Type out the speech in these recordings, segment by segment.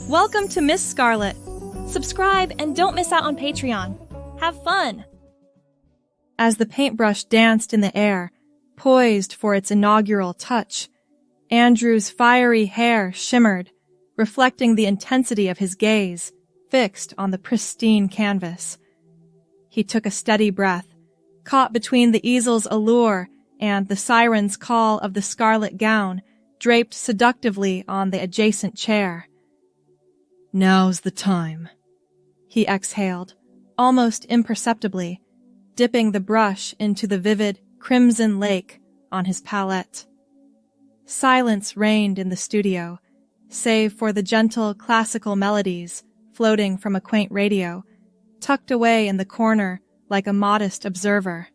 Welcome to Miss Scarlett. Subscribe and don't miss out on Patreon. Have fun! As the paintbrush danced in the air, poised for its inaugural touch, Andrew's fiery hair shimmered, reflecting the intensity of his gaze, fixed on the pristine canvas. He took a steady breath, caught between the easel's allure and the siren's call of the scarlet gown draped seductively on the adjacent chair. "Now's the time," he exhaled, almost imperceptibly, dipping the brush into the vivid crimson lake on his palette. Silence reigned in the studio, save for the gentle classical melodies floating from a quaint radio, tucked away in the corner like a modest observer.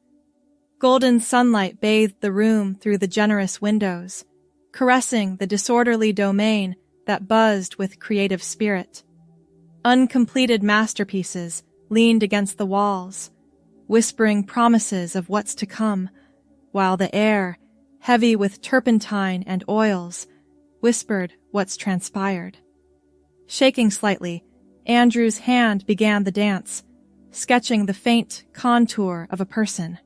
Golden sunlight bathed the room through the generous windows, caressing the disorderly domain that buzzed with creative spirit. Uncompleted masterpieces leaned against the walls, whispering promises of what's to come, while the air, heavy with turpentine and oils, whispered what's transpired. Shaking slightly, Andrew's hand began the dance, sketching the faint contour of a person.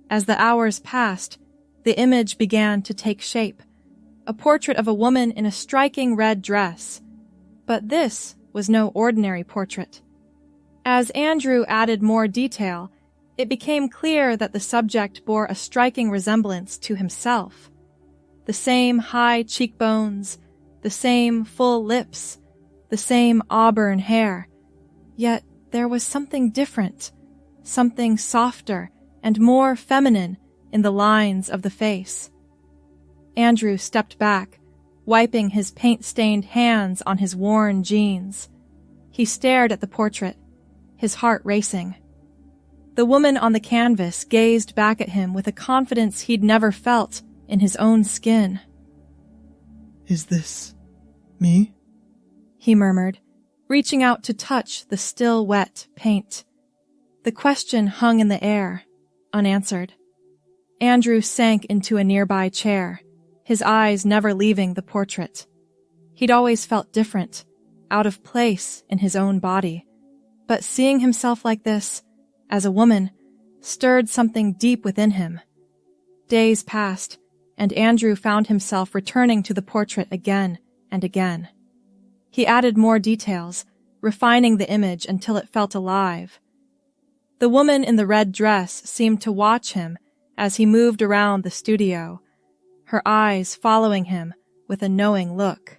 As the hours passed, the image began to take shape, a portrait of a woman in a striking red dress. But this was no ordinary portrait. As Andrew added more detail, it became clear that the subject bore a striking resemblance to himself. The same high cheekbones, the same full lips, the same auburn hair. Yet there was something different, something softer and more feminine in the lines of the face. Andrew stepped back, wiping his paint-stained hands on his worn jeans. He stared at the portrait, his heart racing. The woman on the canvas gazed back at him with a confidence he'd never felt in his own skin. "Is this me?" he murmured, reaching out to touch the still wet paint. The question hung in the air, unanswered. Andrew sank into a nearby chair, his eyes never leaving the portrait. He'd always felt different, out of place in his own body. But seeing himself like this, as a woman, stirred something deep within him. Days passed, and Andrew found himself returning to the portrait again and again. He added more details, refining the image until it felt alive. The woman in the red dress seemed to watch him as he moved around the studio, her eyes following him with a knowing look.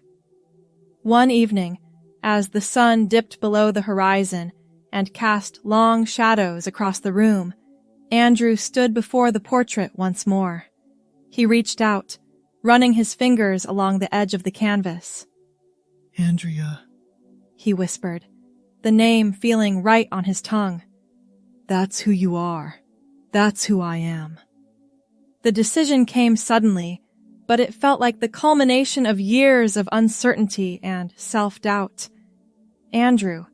One evening, as the sun dipped below the horizon and cast long shadows across the room, Andrew stood before the portrait once more. He reached out, running his fingers along the edge of the canvas. "Andrea," he whispered, the name feeling right on his tongue. "That's who you are. That's who I am." The decision came suddenly, but it felt like the culmination of years of uncertainty and self-doubt. Andrea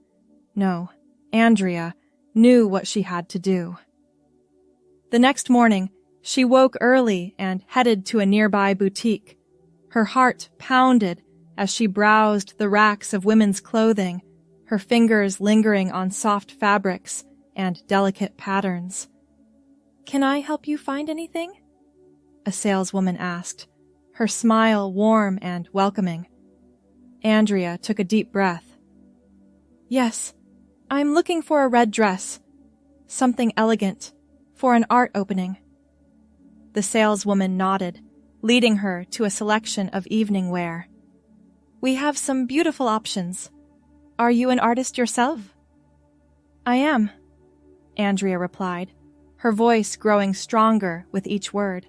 knew what she had to do. The next morning, she woke early and headed to a nearby boutique. Her heart pounded as she browsed the racks of women's clothing, her fingers lingering on soft fabrics and delicate patterns. "Can I help you find anything?" a saleswoman asked, her smile warm and welcoming. Andrea took a deep breath. "Yes, I'm looking for a red dress. Something elegant, for an art opening." The saleswoman nodded, leading her to a selection of evening wear. "We have some beautiful options. Are you an artist yourself?" "I am," Andrea replied, her voice growing stronger with each word.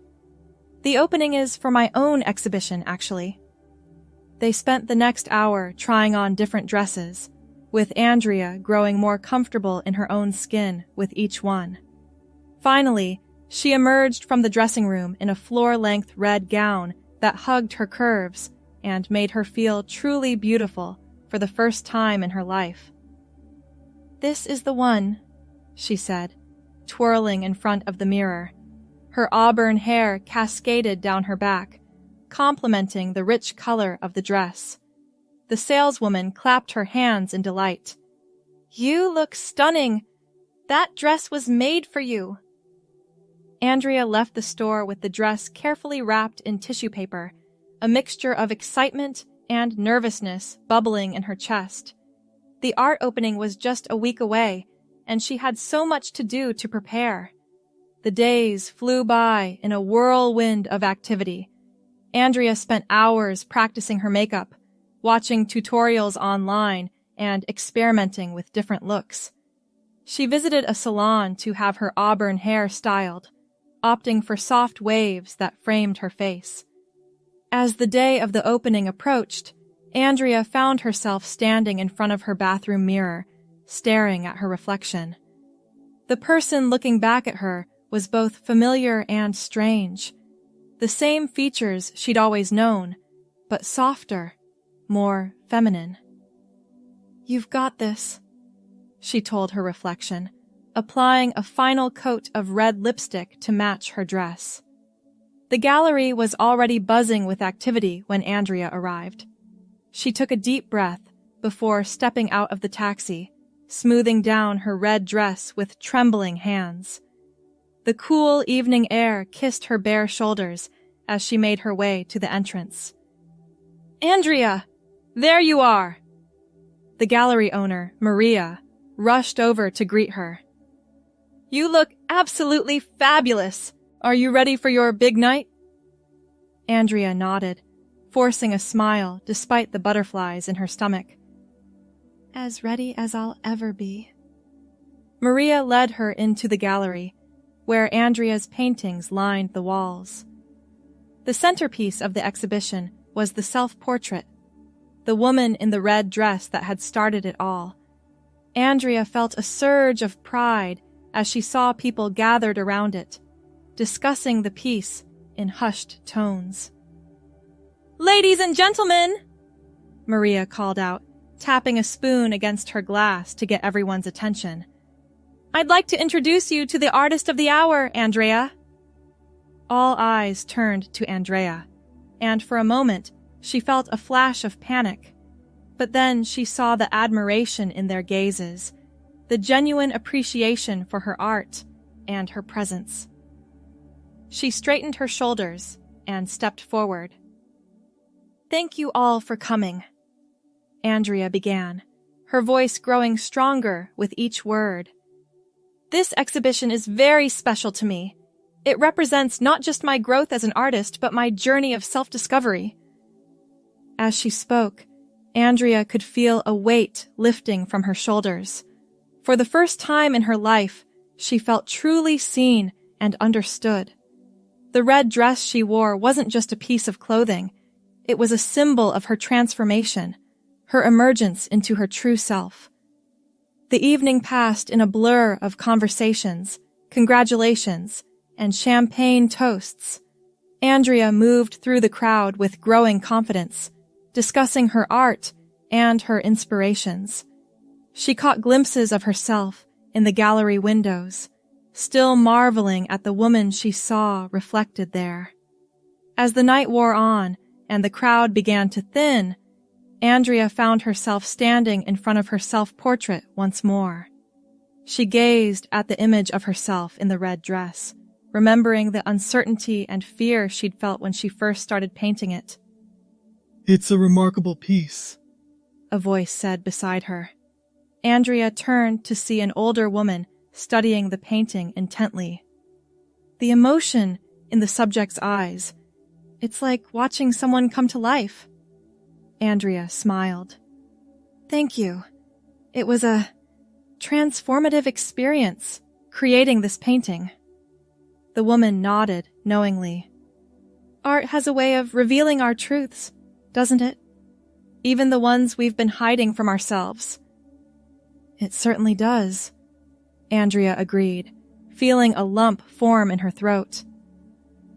"The opening is for my own exhibition, actually." They spent the next hour trying on different dresses, with Andrea growing more comfortable in her own skin with each one. Finally, she emerged from the dressing room in a floor-length red gown that hugged her curves and made her feel truly beautiful for the first time in her life. "This is the one," she said, twirling in front of the mirror. Her auburn hair cascaded down her back, complementing the rich color of the dress. The saleswoman clapped her hands in delight. "You look stunning. That dress was made for you." Andrea left the store with the dress carefully wrapped in tissue paper, a mixture of excitement and nervousness bubbling in her chest. The art opening was just a week away, and she had so much to do to prepare. The days flew by in a whirlwind of activity. Andrea spent hours practicing her makeup, watching tutorials online, and experimenting with different looks. She visited a salon to have her auburn hair styled, opting for soft waves that framed her face. As the day of the opening approached, Andrea found herself standing in front of her bathroom mirror, staring at her reflection. The person looking back at her was both familiar and strange. The same features she'd always known, but softer, more feminine. "You've got this," she told her reflection, applying a final coat of red lipstick to match her dress. The gallery was already buzzing with activity when Andrea arrived. She took a deep breath before stepping out of the taxi, smoothing down her red dress with trembling hands. The cool evening air kissed her bare shoulders as she made her way to the entrance. "Andrea! There you are!" The gallery owner, Maria, rushed over to greet her. "You look absolutely fabulous! Are you ready for your big night?" Andrea nodded, forcing a smile despite the butterflies in her stomach. "As ready as I'll ever be." Maria led her into the gallery, where Andrea's paintings lined the walls. The centerpiece of the exhibition was the self-portrait, the woman in the red dress that had started it all. Andrea felt a surge of pride as she saw people gathered around it, discussing the piece in hushed tones. "Ladies and gentlemen," Maria called out, tapping a spoon against her glass to get everyone's attention. "I'd like to introduce you to the artist of the hour, Andrea." All eyes turned to Andrea, and for a moment she felt a flash of panic. But then she saw the admiration in their gazes, the genuine appreciation for her art and her presence. She straightened her shoulders and stepped forward. "Thank you all for coming," Andrea began, her voice growing stronger with each word. "This exhibition is very special to me. It represents not just my growth as an artist, but my journey of self-discovery." As she spoke, Andrea could feel a weight lifting from her shoulders. For the first time in her life, she felt truly seen and understood. The red dress she wore wasn't just a piece of clothing. It was a symbol of her transformation, her emergence into her true self. The evening passed in a blur of conversations, congratulations, and champagne toasts. Andrea moved through the crowd with growing confidence, discussing her art and her inspirations. She caught glimpses of herself in the gallery windows, still marveling at the woman she saw reflected there. As the night wore on and the crowd began to thin, Andrea found herself standing in front of her self-portrait once more. She gazed at the image of herself in the red dress, remembering the uncertainty and fear she'd felt when she first started painting it. "It's a remarkable piece," a voice said beside her. Andrea turned to see an older woman studying the painting intently. The emotion in the subject's eyes, it's like watching someone come to life. Andrea smiled. "Thank you. It was a transformative experience creating this painting." The woman nodded knowingly. "Art has a way of revealing our truths, doesn't it? Even the ones we've been hiding from ourselves." "It certainly does," Andrea agreed, feeling a lump form in her throat.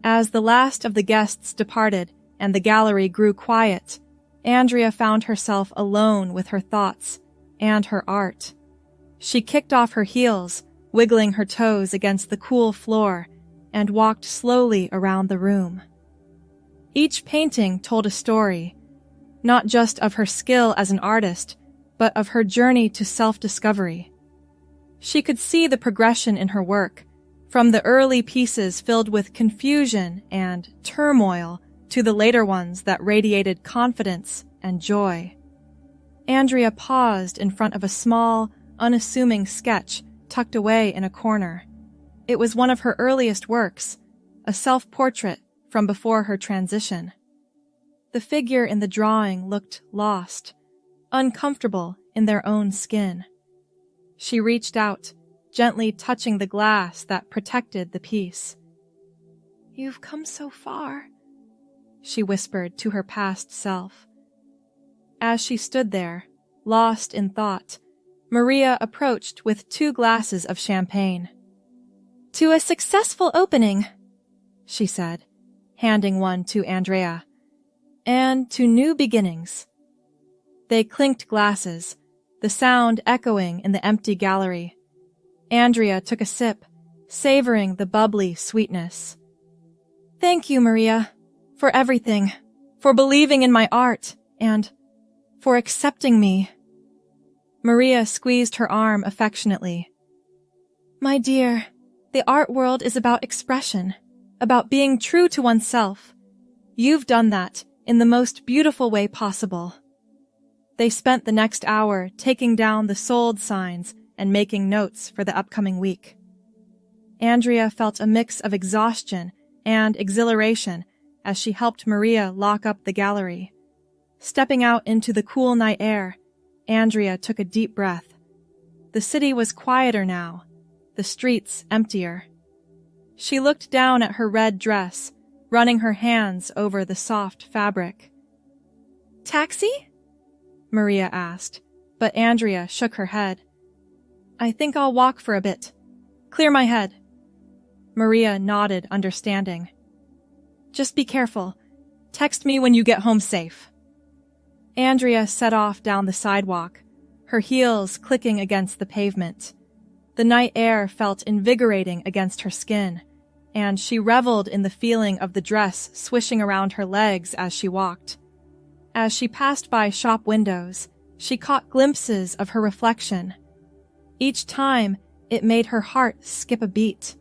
As the last of the guests departed and the gallery grew quiet, Andrea found herself alone with her thoughts and her art. She kicked off her heels, wiggling her toes against the cool floor, and walked slowly around the room. Each painting told a story. not just of her skill as an artist, but of her journey to self-discovery. She could see the progression in her work, from the early pieces filled with confusion and turmoil to the later ones that radiated confidence and joy. Andrea paused in front of a small, unassuming sketch tucked away in a corner. It was one of her earliest works, a self-portrait from before her transition. The figure in the drawing looked lost, uncomfortable in their own skin. She reached out, gently touching the glass that protected the piece. "You've come so far," she whispered to her past self. As she stood there, lost in thought, Maria approached with 2 glasses of champagne. "To a successful opening," she said, handing one to Andrea, "and to new beginnings." They clinked glasses, the sound echoing in the empty gallery. Andrea took a sip, savoring the bubbly sweetness. "Thank you, Maria, for everything, for believing in my art, and for accepting me." Maria squeezed her arm affectionately. "My dear, the art world is about expression, about being true to oneself. You've done that in the most beautiful way possible." They spent the next hour taking down the sold signs and making notes for the upcoming week. Andrea felt a mix of exhaustion and exhilaration as she helped Maria lock up the gallery. Stepping out into the cool night air, Andrea took a deep breath. The city was quieter now, the streets emptier. She looked down at her red dress, running her hands over the soft fabric. "Taxi?" Maria asked, but Andrea shook her head. "I think I'll walk for a bit. Clear my head." Maria nodded, understanding. "Just be careful. Text me when you get home safe." Andrea set off down the sidewalk, her heels clicking against the pavement. The night air felt invigorating against her skin, and she reveled in the feeling of the dress swishing around her legs as she walked. As she passed by shop windows, she caught glimpses of her reflection. Each time, it made her heart skip a beat.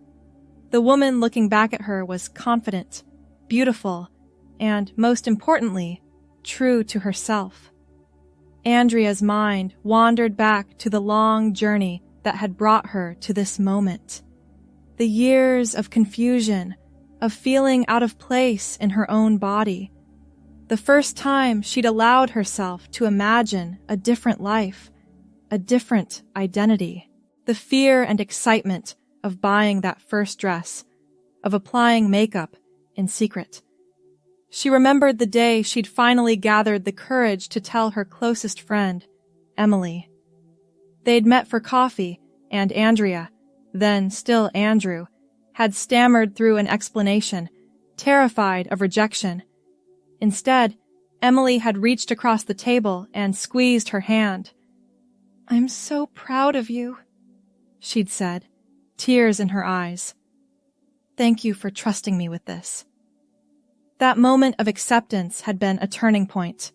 The woman looking back at her was confident, beautiful, and, most importantly, true to herself. Andrea's mind wandered back to the long journey that had brought her to this moment. The years of confusion, of feeling out of place in her own body. The first time she'd allowed herself to imagine a different life, a different identity. The fear and excitement of buying that first dress, of applying makeup in secret. She remembered the day she'd finally gathered the courage to tell her closest friend, Emily. They'd met for coffee, and Andrea, then still Andrew, had stammered through an explanation, terrified of rejection. Instead, Emily had reached across the table and squeezed her hand. "I'm so proud of you," she'd said, tears in her eyes. "Thank you for trusting me with this." That moment of acceptance had been a turning point.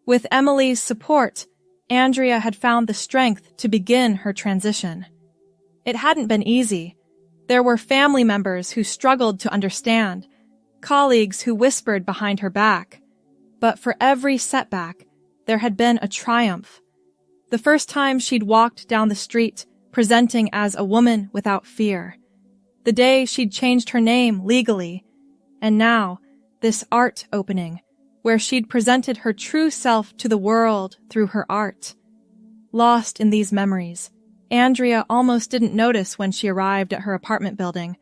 With Emily's support, Andrea had found the strength to begin her transition. It hadn't been easy. There were family members who struggled to understand, colleagues who whispered behind her back. But for every setback, there had been a triumph. The first time she'd walked down the street, presenting as a woman without fear. The day she'd changed her name legally. And now, this art opening, where she'd presented her true self to the world through her art. Lost in these memories, Andrea almost didn't notice when she arrived at her apartment building.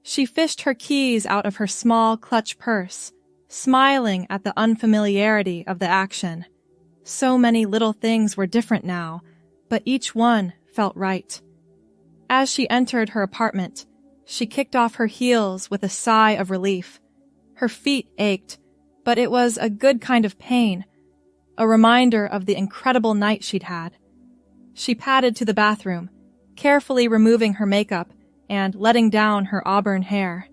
She fished her keys out of her small clutch purse, smiling at the unfamiliarity of the action. So many little things were different now, but each one felt right. As she entered her apartment, she kicked off her heels with a sigh of relief. Her feet ached, but it was a good kind of pain, a reminder of the incredible night she'd had. She padded to the bathroom, carefully removing her makeup and letting down her auburn hair.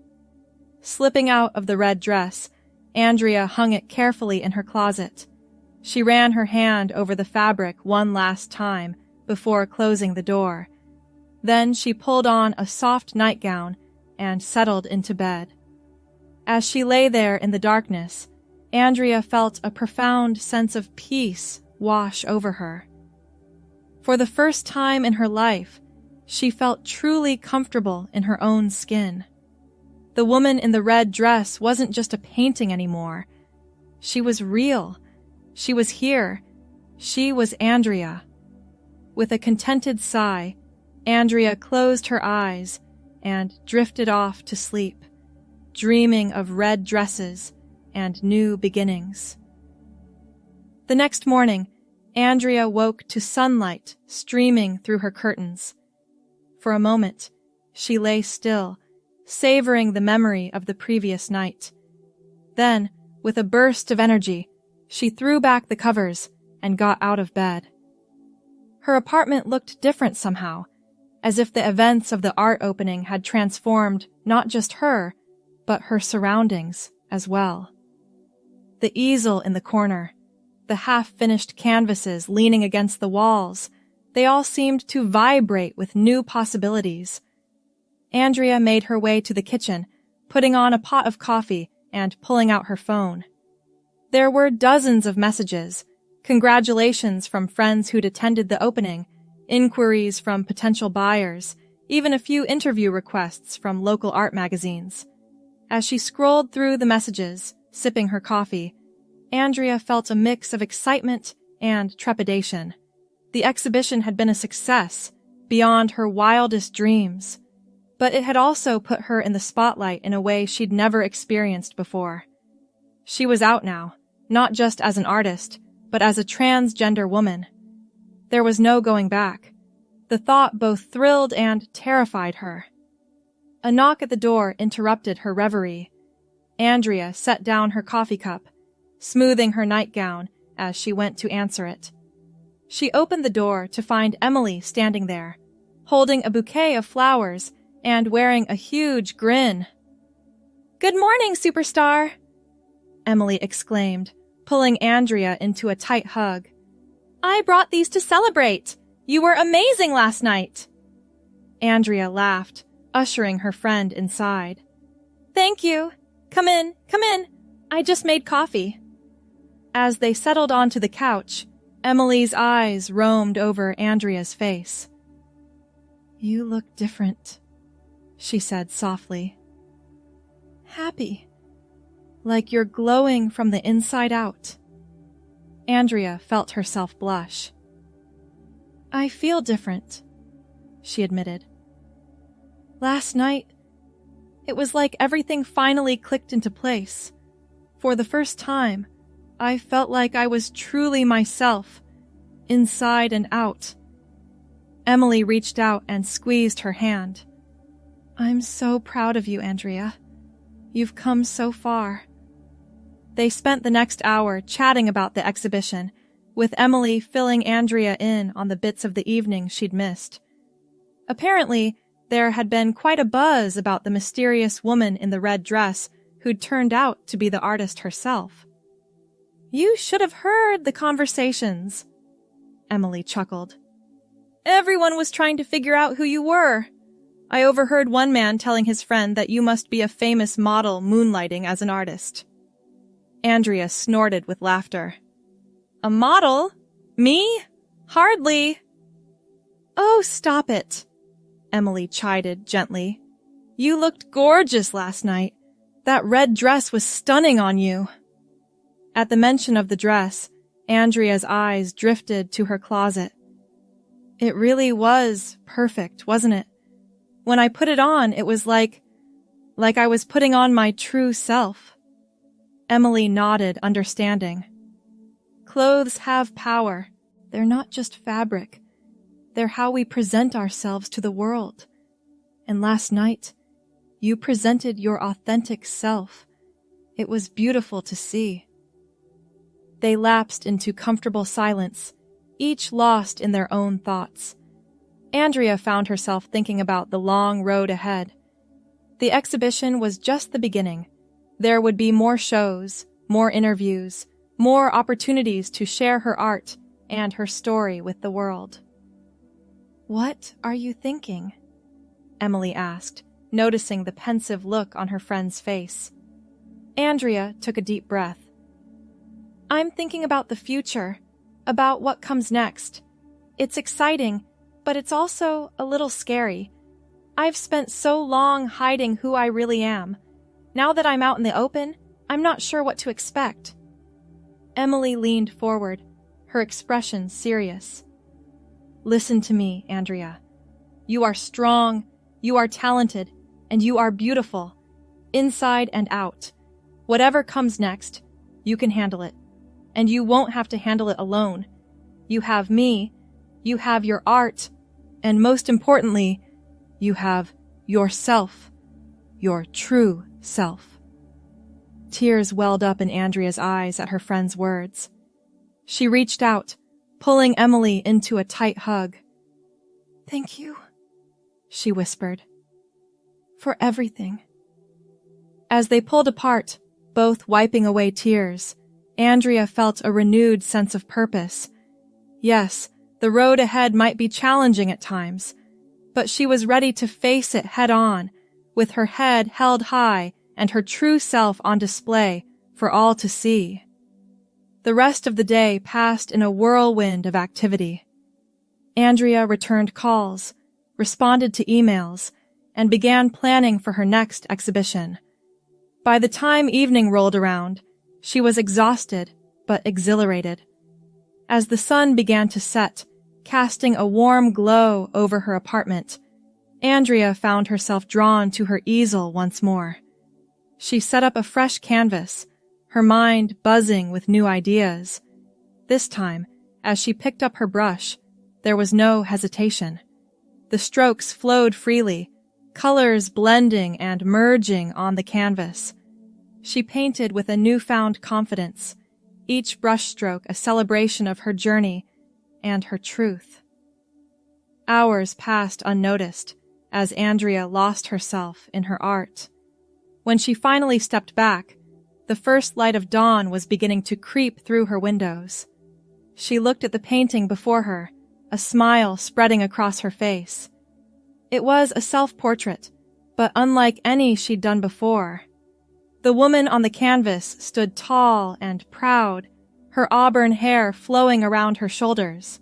Slipping out of the red dress, Andrea hung it carefully in her closet. She ran her hand over the fabric one last time before closing the door. Then she pulled on a soft nightgown and settled into bed. As she lay there in the darkness, Andrea felt a profound sense of peace wash over her. For the first time in her life, she felt truly comfortable in her own skin. The woman in the red dress wasn't just a painting anymore. She was real. She was here. She was Andrea. With a contented sigh, Andrea closed her eyes and drifted off to sleep, dreaming of red dresses and new beginnings. The next morning, Andrea woke to sunlight streaming through her curtains. For a moment, she lay still, savoring the memory of the previous night. Then, with a burst of energy, she threw back the covers and got out of bed. Her apartment looked different somehow, as if the events of the art opening had transformed not just her, but her surroundings as well. The easel in the corner, the half-finished canvases leaning against the walls, they all seemed to vibrate with new possibilities. Andrea made her way to the kitchen, putting on a pot of coffee and pulling out her phone. There were dozens of messages, congratulations from friends who'd attended the opening, inquiries from potential buyers, even a few interview requests from local art magazines. As she scrolled through the messages, sipping her coffee, Andrea felt a mix of excitement and trepidation. The exhibition had been a success, beyond her wildest dreams, but it had also put her in the spotlight in a way she'd never experienced before. She was out now, not just as an artist, but as a transgender woman. There was no going back. The thought both thrilled and terrified her. A knock at the door interrupted her reverie. Andrea set down her coffee cup, smoothing her nightgown as she went to answer it. She opened the door to find Emily standing there, holding a bouquet of flowers and wearing a huge grin. "Good morning, superstar!" Emily exclaimed, pulling Andrea into a tight hug. "I brought these to celebrate! You were amazing last night!" Andrea laughed, ushering her friend inside. "Thank you. Come in, come in. I just made coffee." As they settled onto the couch, Emily's eyes roamed over Andrea's face. "You look different," she said softly. "Happy. Like you're glowing from the inside out." Andrea felt herself blush. "I feel different," she admitted. "Last night, it was like everything finally clicked into place. For the first time, I felt like I was truly myself, inside and out." Emily reached out and squeezed her hand. "I'm so proud of you, Andrea. You've come so far." They spent the next hour chatting about the exhibition, with Emily filling Andrea in on the bits of the evening she'd missed. Apparently, there had been quite a buzz about the mysterious woman in the red dress who'd turned out to be the artist herself. "You should have heard the conversations," Emily chuckled. "Everyone was trying to figure out who you were. I overheard one man telling his friend that you must be a famous model moonlighting as an artist." Andrea snorted with laughter. "A model? Me? Hardly." "Oh, stop it," Emily chided gently. "You looked gorgeous last night. That red dress was stunning on you." At the mention of the dress, Andrea's eyes drifted to her closet. "It really was perfect, wasn't it? When I put it on, it was like I was putting on my true self." Emily nodded, understanding. "Clothes have power. They're not just fabric. They're how we present ourselves to the world. And last night, you presented your authentic self. It was beautiful to see." They lapsed into comfortable silence, each lost in their own thoughts. Andrea found herself thinking about the long road ahead. The exhibition was just the beginning. There would be more shows, more interviews, more opportunities to share her art and her story with the world. "What are you thinking?" Emily asked, noticing the pensive look on her friend's face. Andrea took a deep breath. "I'm thinking about the future, about what comes next. It's exciting, but it's also a little scary. I've spent so long hiding who I really am. Now that I'm out in the open, I'm not sure what to expect." Emily leaned forward, her expression serious. "Listen to me, Andrea. You are strong, you are talented, and you are beautiful, inside and out. Whatever comes next, you can handle it. And you won't have to handle it alone. You have me, you have your art, and most importantly, you have yourself, your true self." Tears welled up in Andrea's eyes at her friend's words. She reached out, pulling Emily into a tight hug. "Thank you," she whispered, "for everything." As they pulled apart, both wiping away tears, Andrea felt a renewed sense of purpose. Yes, the road ahead might be challenging at times, but she was ready to face it head on, with her head held high and her true self on display for all to see. The rest of the day passed in a whirlwind of activity. Andrea returned calls, responded to emails, and began planning for her next exhibition. By the time evening rolled around, she was exhausted but exhilarated. As the sun began to set, casting a warm glow over her apartment, Andrea found herself drawn to her easel once more. She set up a fresh canvas, her mind buzzing with new ideas. This time, as she picked up her brush, there was no hesitation. The strokes flowed freely, colors blending and merging on the canvas. She painted with a newfound confidence, each brushstroke a celebration of her journey and her truth. Hours passed unnoticed as Andrea lost herself in her art. When she finally stepped back, the first light of dawn was beginning to creep through her windows. She looked at the painting before her, a smile spreading across her face. It was a self-portrait, but unlike any she'd done before. The woman on the canvas stood tall and proud, her auburn hair flowing around her shoulders.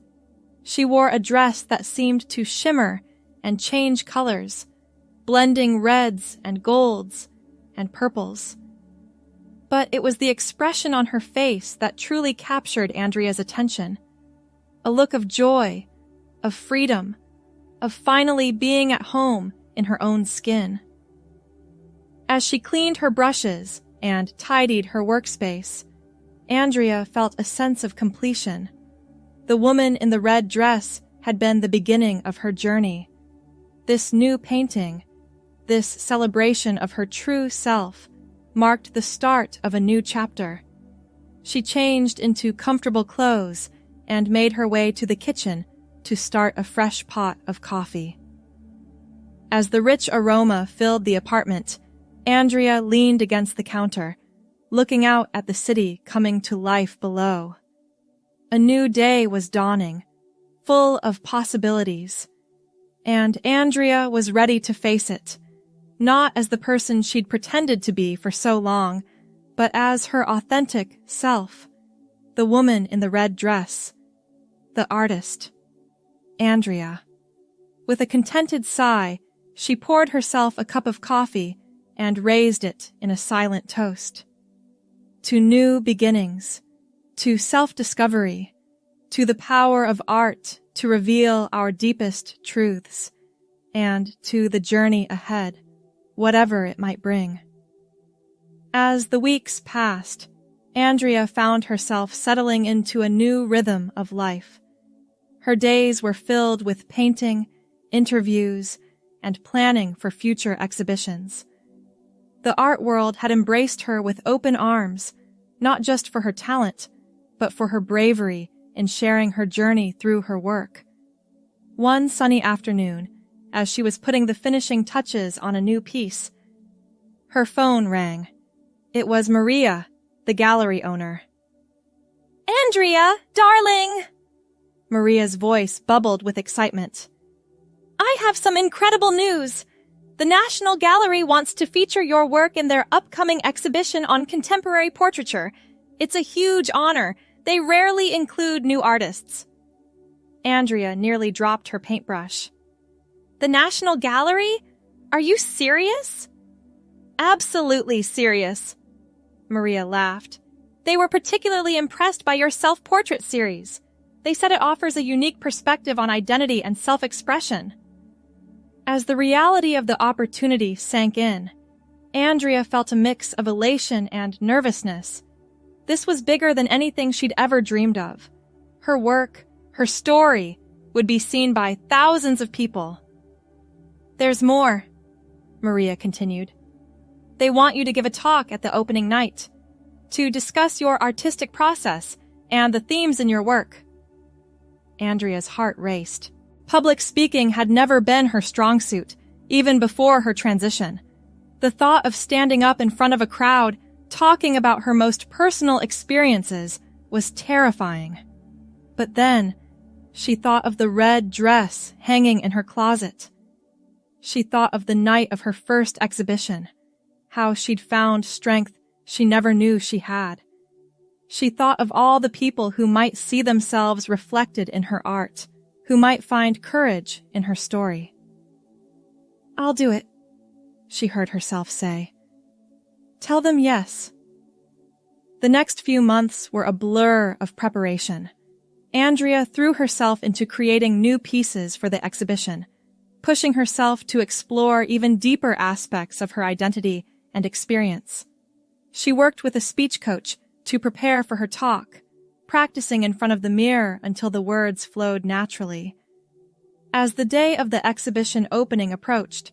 She wore a dress that seemed to shimmer and change colors, blending reds and golds and purples. But it was the expression on her face that truly captured Andrea's attention. A look of joy, of freedom, of finally being at home in her own skin. As she cleaned her brushes and tidied her workspace, Andrea felt a sense of completion. The woman in the red dress had been the beginning of her journey. This new painting, this celebration of her true self, marked the start of a new chapter. She changed into comfortable clothes and made her way to the kitchen to start a fresh pot of coffee. As the rich aroma filled the apartment, Andrea leaned against the counter, looking out at the city coming to life below. A new day was dawning, full of possibilities, and Andrea was ready to face it, not as the person she'd pretended to be for so long, but as her authentic self, the woman in the red dress, the artist, Andrea. With a contented sigh, she poured herself a cup of coffee and raised it in a silent toast. To new beginnings, to self-discovery, to the power of art to reveal our deepest truths, and to the journey ahead, whatever it might bring. As the weeks passed, Andrea found herself settling into a new rhythm of life. Her days were filled with painting, interviews, and planning for future exhibitions. The art world had embraced her with open arms, not just for her talent, but for her bravery in sharing her journey through her work. One sunny afternoon, as she was putting the finishing touches on a new piece, her phone rang. It was Maria, the gallery owner. Andrea, darling! Maria's voice bubbled with excitement. I have some incredible news. The National Gallery wants to feature your work in their upcoming exhibition on contemporary portraiture. It's a huge honor. They rarely include new artists. Andrea nearly dropped her paintbrush. The National Gallery? Are you serious? Absolutely serious. Maria laughed. They were particularly impressed by your self-portrait series. They said it offers a unique perspective on identity and self-expression. As the reality of the opportunity sank in, Andrea felt a mix of elation and nervousness. This was bigger than anything she'd ever dreamed of. Her work, her story, would be seen by thousands of people. There's more, Maria continued. They want you to give a talk at the opening night, to discuss your artistic process and the themes in your work. Andrea's heart raced. Public speaking had never been her strong suit, even before her transition. The thought of standing up in front of a crowd, talking about her most personal experiences, was terrifying. But then, she thought of the red dress hanging in her closet. She thought of the night of her first exhibition, how she'd found strength she never knew she had. She thought of all the people who might see themselves reflected in her art, who might find courage in her story. I'll do it, she heard herself say. Tell them yes. The next few months were a blur of preparation. Andrea threw herself into creating new pieces for the exhibition, pushing herself to explore even deeper aspects of her identity and experience. She worked with a speech coach to prepare for her talk, practicing in front of the mirror until the words flowed naturally. As the day of the exhibition opening approached,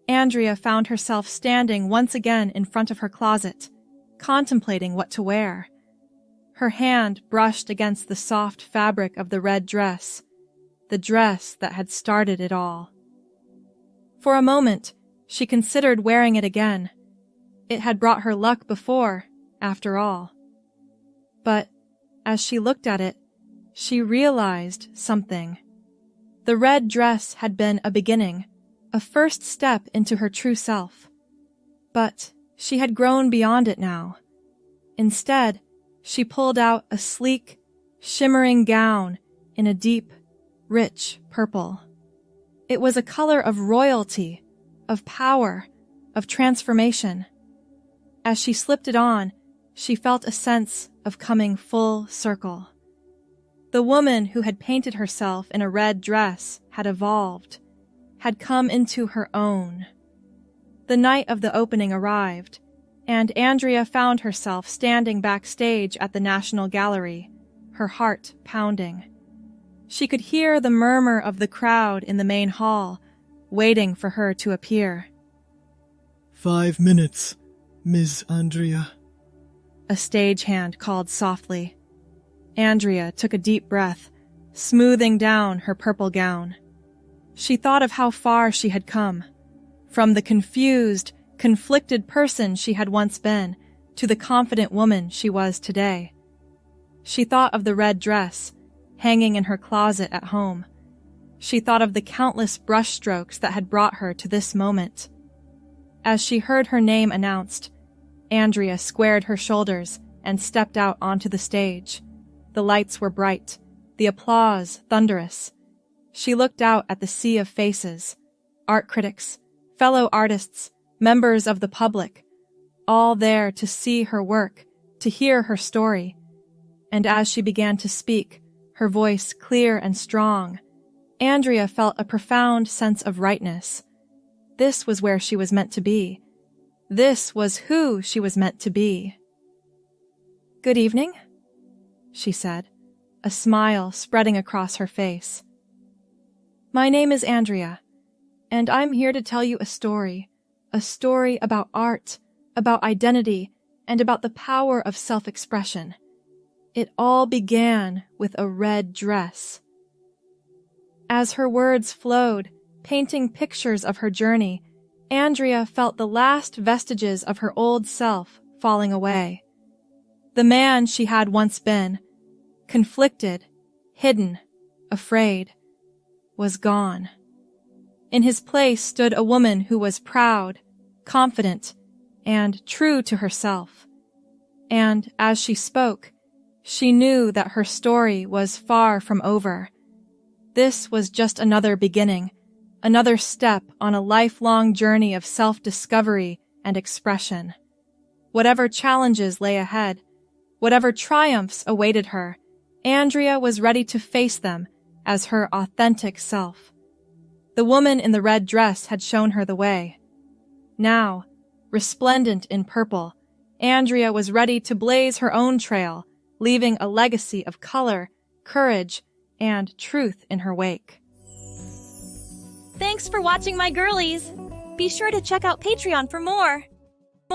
Andrea found herself standing once again in front of her closet, contemplating what to wear. Her hand brushed against the soft fabric of the red dress, the dress that had started it all. For a moment, she considered wearing it again. It had brought her luck before, after all. But as she looked at it, she realized something. The red dress had been a beginning, a first step into her true self. But she had grown beyond it now. Instead, she pulled out a sleek, shimmering gown in a deep, rich purple. It was a color of royalty, of power, of transformation. As she slipped it on, she felt a sense of coming full circle. The woman who had painted herself in a red dress had evolved, had come into her own. The night of the opening arrived, and Andrea found herself standing backstage at the National Gallery, her heart pounding. She could hear the murmur of the crowd in the main hall, waiting for her to appear. 5 minutes, Ms. Andrea. A stagehand called softly. Andrea took a deep breath, smoothing down her purple gown. She thought of how far she had come, from the confused, conflicted person she had once been to the confident woman she was today. She thought of the red dress, hanging in her closet at home. She thought of the countless brushstrokes that had brought her to this moment. As she heard her name announced, Andrea squared her shoulders and stepped out onto the stage. The lights were bright, the applause thunderous. She looked out at the sea of faces, art critics, fellow artists, members of the public, all there to see her work, to hear her story. And as she began to speak, her voice clear and strong, Andrea felt a profound sense of rightness. This was where she was meant to be. This was who she was meant to be. Good evening, she said, a smile spreading across her face. My name is Andrea, and I'm here to tell you a story about art, about identity, and about the power of self-expression. It all began with a red dress. As her words flowed, painting pictures of her journey, Andrea felt the last vestiges of her old self falling away. The man she had once been, conflicted, hidden, afraid, was gone. In his place stood a woman who was proud, confident, and true to herself. And as she spoke, she knew that her story was far from over. This was just another beginning, another step on a lifelong journey of self-discovery and expression. Whatever challenges lay ahead, whatever triumphs awaited her, Andrea was ready to face them as her authentic self. The woman in the red dress had shown her the way. Now, resplendent in purple, Andrea was ready to blaze her own trail, leaving a legacy of color, courage, and truth in her wake. Thanks for watching, my girlies! Be sure to check out Patreon for more!